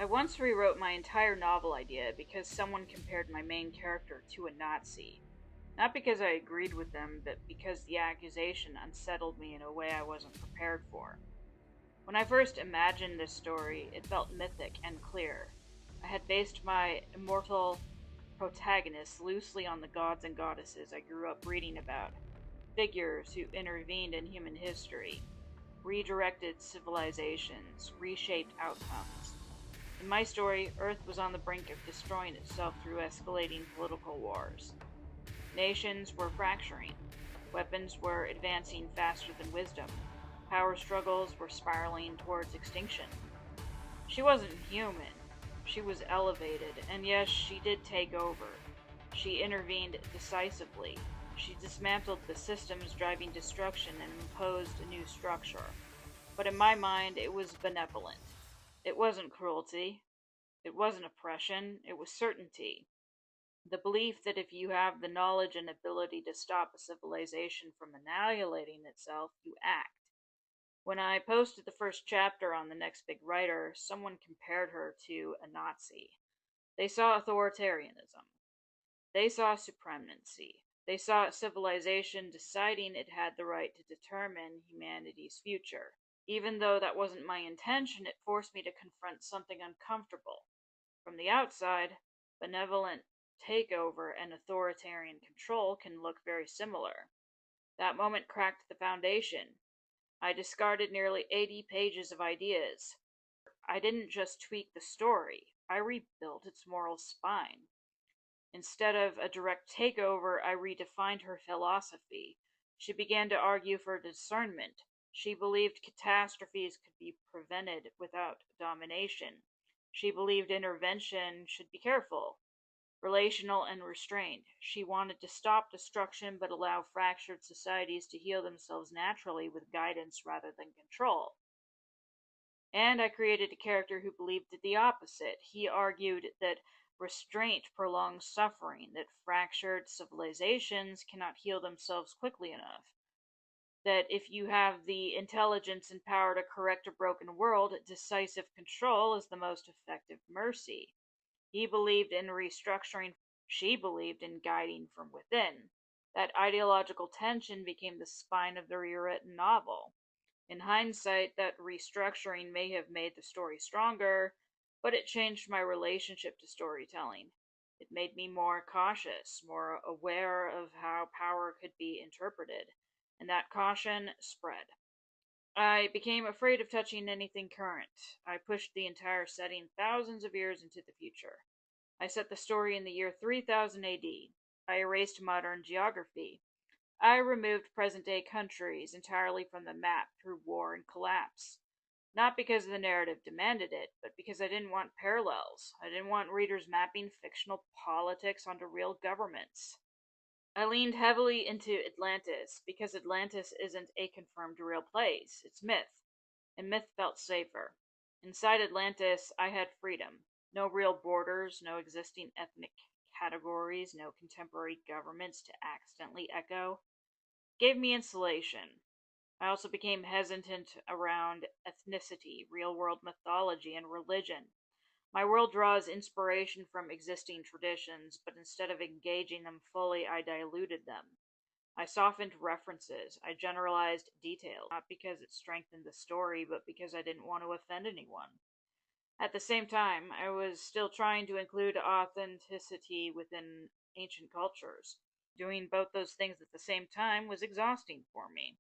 I once rewrote my entire novel idea because someone compared my main character to a Nazi. Not because I agreed with them, but because the accusation unsettled me in a way I wasn't prepared for. When I first imagined this story, it felt mythic and clear. I had based my immortal protagonists loosely on the gods and goddesses I grew up reading about, figures who intervened in human history, redirected civilizations, reshaped outcomes. In my story, Earth was on the brink of destroying itself through escalating political wars. Nations were fracturing, weapons were advancing faster than wisdom, power struggles were spiraling towards extinction. She wasn't human. She was elevated, and yes, she did take over. She intervened decisively. She dismantled the systems driving destruction and imposed a new structure. But in my mind, it was benevolent. It wasn't cruelty. It wasn't oppression. It was certainty. The belief that if you have the knowledge and ability to stop a civilization from annihilating itself, you act. When I posted the first chapter on the Next Big Writer, someone compared her to a Nazi. They saw authoritarianism. They saw supremacy. They saw civilization deciding it had the right to determine humanity's future. Even though that wasn't my intention, it forced me to confront something uncomfortable. From the outside, benevolent takeover and authoritarian control can look very similar. That moment cracked the foundation. I discarded nearly 80 pages of ideas. I didn't just tweak the story, I rebuilt its moral spine. Instead of a direct takeover, I redefined her philosophy. She began to argue for discernment. She believed catastrophes could be prevented without domination. She believed intervention should be careful, relational, and restrained. She wanted to stop destruction but allow fractured societies to heal themselves naturally with guidance rather than control. And I created a character who believed the opposite. He argued that restraint prolongs suffering, that fractured civilizations cannot heal themselves quickly enough, that if you have the intelligence and power to correct a broken world, decisive control is the most effective mercy. He believed in restructuring, she believed in guiding from within. That ideological tension became the spine of the rewritten novel. In hindsight, that restructuring may have made the story stronger, but it changed my relationship to storytelling. It made me more cautious, more aware of how power could be interpreted, and that caution spread. I became afraid of touching anything current. I pushed the entire setting thousands of years into the future. I set the story in the year 3000 AD. I erased modern geography. I removed present day countries entirely from the map through war and collapse. Not because the narrative demanded it, but because I didn't want parallels. I didn't want readers mapping fictional politics onto real governments. I leaned heavily into Atlantis because Atlantis isn't a confirmed real place, it's myth, and myth felt safer. Inside Atlantis, I had freedom. No real borders, no existing ethnic categories, no contemporary governments to accidentally echo. Gave me insulation. I also became hesitant around ethnicity, real world mythology, and religion. My world draws inspiration from existing traditions, but instead of engaging them fully, I diluted them. I softened references. I generalized details, not because it strengthened the story, but because I didn't want to offend anyone. At the same time, I was still trying to include authenticity within ancient cultures. Doing both those things at the same time was exhausting for me.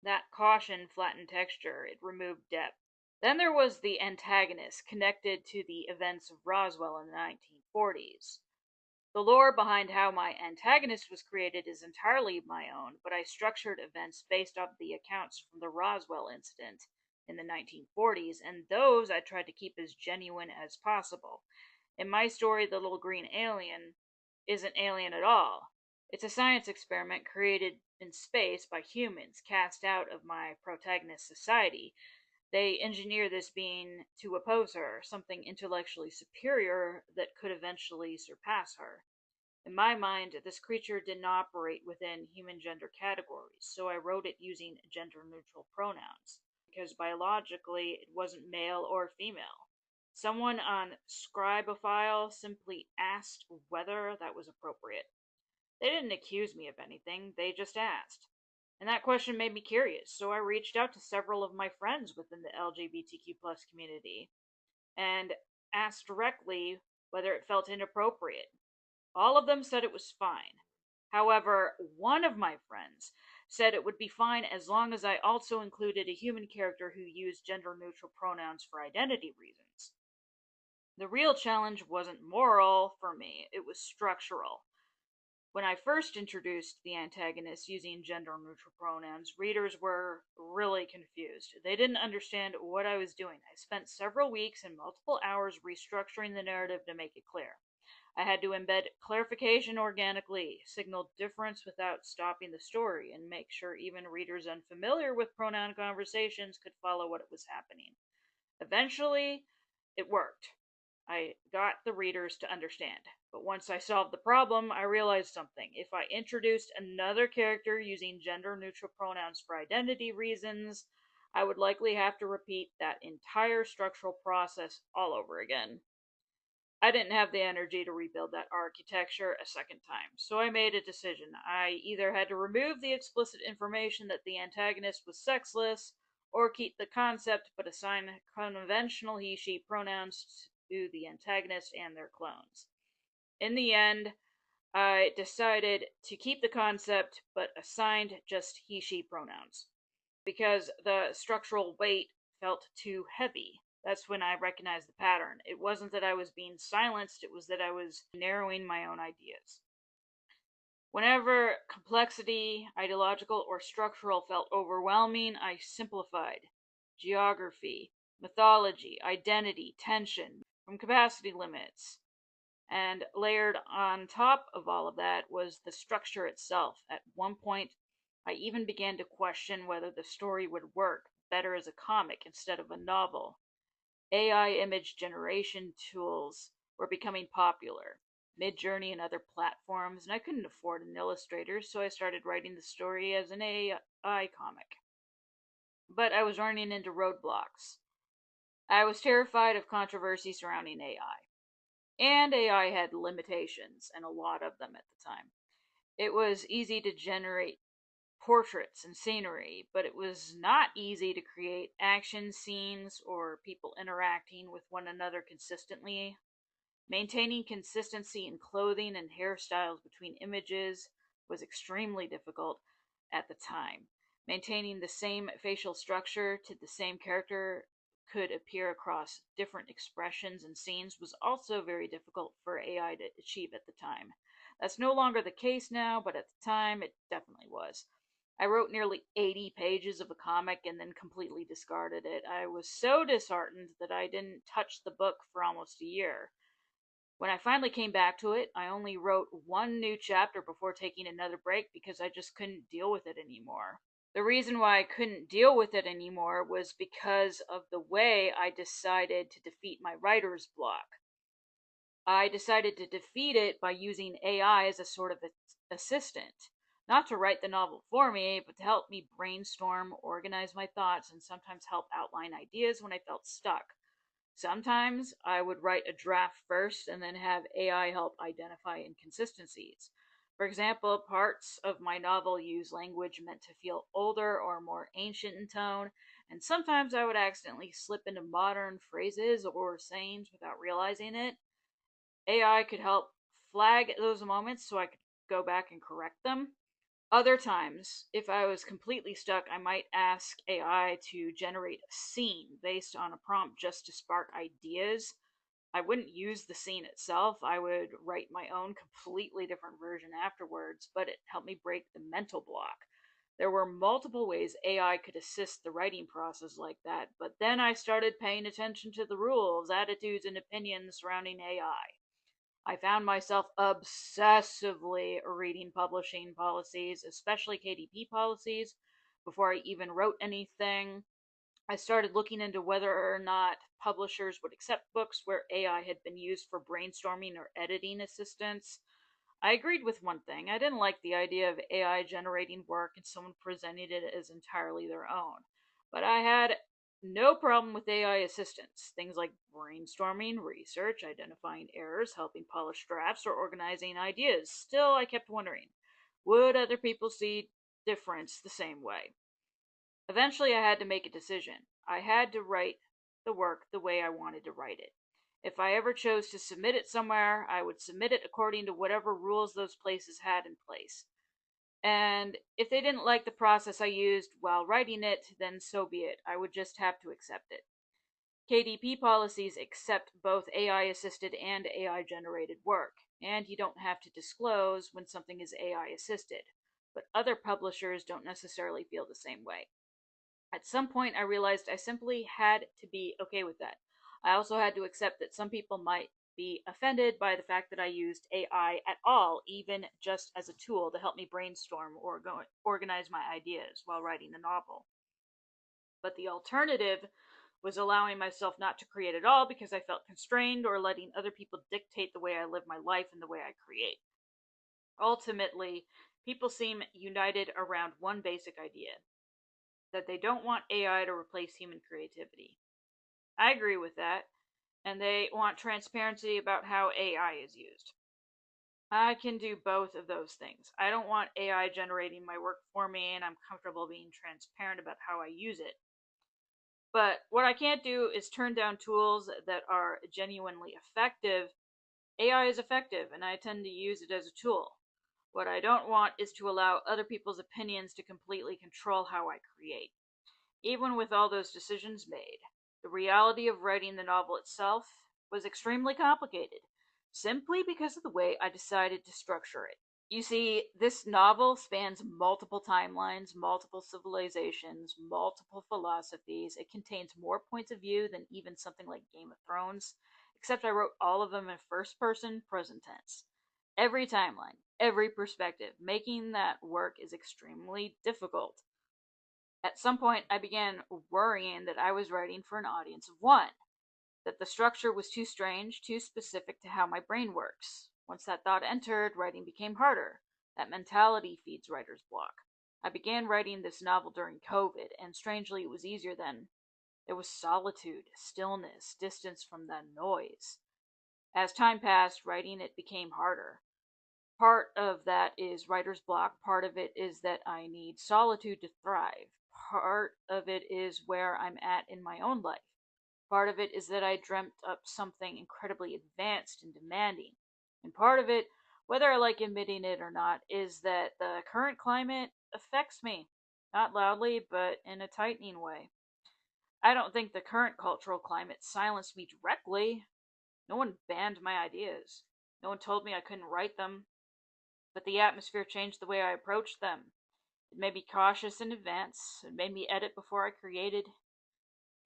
That caution flattened texture, it removed depth. Then there was the antagonist, connected to the events of Roswell in the 1940s. The lore behind how my antagonist was created is entirely my own, but I structured events based off the accounts from the Roswell incident in the 1940s, and those I tried to keep as genuine as possible. In my story, the little green alien isn't alien at all. It's a science experiment created in space by humans, cast out of my protagonist's society. They engineer this being to oppose her, something intellectually superior that could eventually surpass her. In my mind, this creature didn't operate within human gender categories, so I wrote it using gender neutral pronouns, because biologically it wasn't male or female. Someone on Scribophile simply asked whether that was appropriate. They didn't accuse me of anything, they just asked. And that question made me curious, so I reached out to several of my friends within the LGBTQ plus community and asked directly whether it felt inappropriate. All of them said it was fine. However, one of my friends said it would be fine as long as I also included a human character who used gender neutral pronouns for identity reasons. The real challenge wasn't moral for me, it was structural. When I first introduced the antagonist using gender neutral pronouns, readers were really confused. They didn't understand what I was doing. I spent several weeks and multiple hours restructuring the narrative to make it clear. I had to embed clarification organically, signal difference without stopping the story, and make sure even readers unfamiliar with pronoun conversations could follow what was happening. Eventually, it worked. I got the readers to understand. But once I solved the problem, I realized something. If I introduced another character using gender neutral pronouns for identity reasons, I would likely have to repeat that entire structural process all over again. I didn't have the energy to rebuild that architecture a second time, so I made a decision. I either had to remove the explicit information that the antagonist was sexless, or keep the concept but assign conventional he she pronouns to the antagonist and their clones. In the end, I decided to keep the concept but assigned just he she pronouns because the structural weight felt too heavy. That's when I recognized the pattern. It wasn't that I was being silenced, it was that I was narrowing my own ideas. Whenever complexity, ideological or structural, felt overwhelming, I simplified. Geography, mythology, identity, tension, from capacity limits. And layered on top of all of that was the structure itself. At one point, I even began to question whether the story would work better as a comic instead of a novel. AI image generation tools were becoming popular, Midjourney and other platforms, and I couldn't afford an illustrator, so I started writing the story as an AI comic. But I was running into roadblocks. I was terrified of controversy surrounding AI. And AI had limitations, and a lot of them at the time. It was easy to generate portraits and scenery, but it was not easy to create action scenes or people interacting with one another consistently. Maintaining consistency in clothing and hairstyles between images was extremely difficult at the time. Maintaining the same facial structure to the same character could appear across different expressions and scenes was also very difficult for AI to achieve at the time. That's no longer the case now, but at the time it definitely was. I wrote nearly 80 pages of a comic and then completely discarded it. I was so disheartened that I didn't touch the book for almost a year. When I finally came back to it, I only wrote one new chapter before taking another break because I just couldn't deal with it anymore. The reason why I couldn't deal with it anymore was because of the way I decided to defeat my writer's block. I decided to defeat it by using AI as a sort of assistant. Not to write the novel for me, but to help me brainstorm, organize my thoughts, and sometimes help outline ideas when I felt stuck. Sometimes I would write a draft first and then have AI help identify inconsistencies. For example, parts of my novel use language meant to feel older or more ancient in tone, and sometimes I would accidentally slip into modern phrases or sayings without realizing it. AI could help flag those moments so I could go back and correct them. Other times, if I was completely stuck, I might ask AI to generate a scene based on a prompt just to spark ideas. I wouldn't use the scene itself, I would write my own completely different version afterwards, but it helped me break the mental block. There were multiple ways AI could assist the writing process like that, but then I started paying attention to the rules, attitudes, and opinions surrounding AI. I found myself obsessively reading publishing policies, especially KDP policies, before I even wrote anything. I started looking into whether or not publishers would accept books where AI had been used for brainstorming or editing assistance. I agreed with one thing. I didn't like the idea of AI generating work and someone presenting it as entirely their own. But I had No problem with AI assistance. Things like brainstorming, research, identifying errors, helping polish drafts, or organizing ideas. Still, I kept wondering, would other people see difference the same way? Eventually, I had to make a decision. I had to write the work the way I wanted to write it. If I ever chose to submit it somewhere, I would submit it according to whatever rules those places had in place. And if they didn't like the process I used while writing it, then so be it. I would just have to accept it. KDP policies accept both AI assisted and AI generated work, and you don't have to disclose when something is AI assisted. But other publishers don't necessarily feel the same way. At some point, I realized I simply had to be okay with that. I also had to accept that some people might be offended by the fact that I used AI at all, even just as a tool to help me brainstorm or organize my ideas while writing the novel. But the alternative was allowing myself not to create at all because I felt constrained or letting other people dictate the way I live my life and the way I create. Ultimately, people seem united around one basic idea: that they don't want AI to replace human creativity. I agree with that, and they want transparency about how AI is used. I can do both of those things. I don't want AI generating my work for me, and I'm comfortable being transparent about how I use it. But what I can't do is turn down tools that are genuinely effective. AI is effective, and I tend to use it as a tool. What I don't want is to allow other people's opinions to completely control how I create. Even with all those decisions made, the reality of writing the novel itself was extremely complicated, simply because of the way I decided to structure it. You see, this novel spans multiple timelines, multiple civilizations, multiple philosophies. It contains more points of view than even something like Game of Thrones, except I wrote all of them in first person, present tense. Every timeline, every perspective. Making that work is extremely difficult. At some point, I began worrying that I was writing for an audience of one, that the structure was too strange, too specific to how my brain works. Once that thought entered, writing became harder. That mentality feeds writer's block. I began writing this novel during COVID, and strangely, it was easier then. There was solitude, stillness, distance from the noise. As time passed, writing it became harder. Part of that is writer's block. Part of it is that I need solitude to thrive. Part of it is where I'm at in my own life. Part of it is that I dreamt up something incredibly advanced and demanding. And part of it, whether I like admitting it or not, is that the current climate affects me. Not loudly, but in a tightening way. I don't think the current cultural climate silenced me directly. No one banned my ideas. No one told me I couldn't write them. But the atmosphere changed the way I approached them. It made me cautious in advance. It made me edit before I created.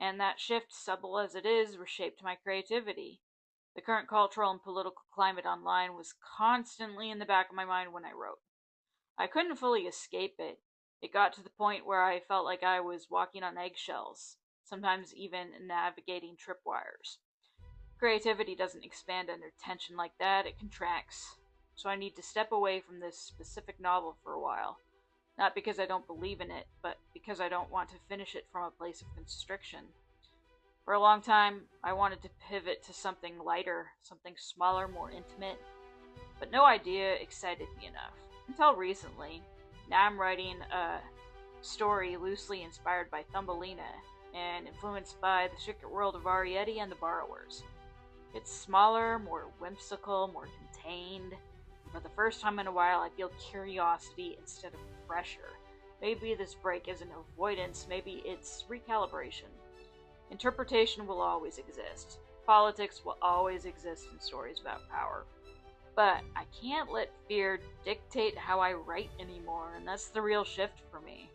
And that shift, subtle as it is, reshaped my creativity. The current cultural and political climate online was constantly in the back of my mind when I wrote. I couldn't fully escape it. It got to the point where I felt like I was walking on eggshells, sometimes even navigating tripwires. Creativity doesn't expand under tension like that, it contracts. So I need to step away from this specific novel for a while. Not because I don't believe in it, but because I don't want to finish it from a place of constriction. For a long time, I wanted to pivot to something lighter, something smaller, more intimate, but no idea excited me enough. Until recently. Now I'm writing a story loosely inspired by Thumbelina and influenced by the secret world of Arietti and the Borrowers. It's smaller, more whimsical, more contained. For the first time in a while, I feel curiosity instead of pressure. Maybe this break isn't avoidance, maybe it's recalibration. Interpretation will always exist. Politics will always exist in stories about power. But I can't let fear dictate how I write anymore, and that's the real shift for me.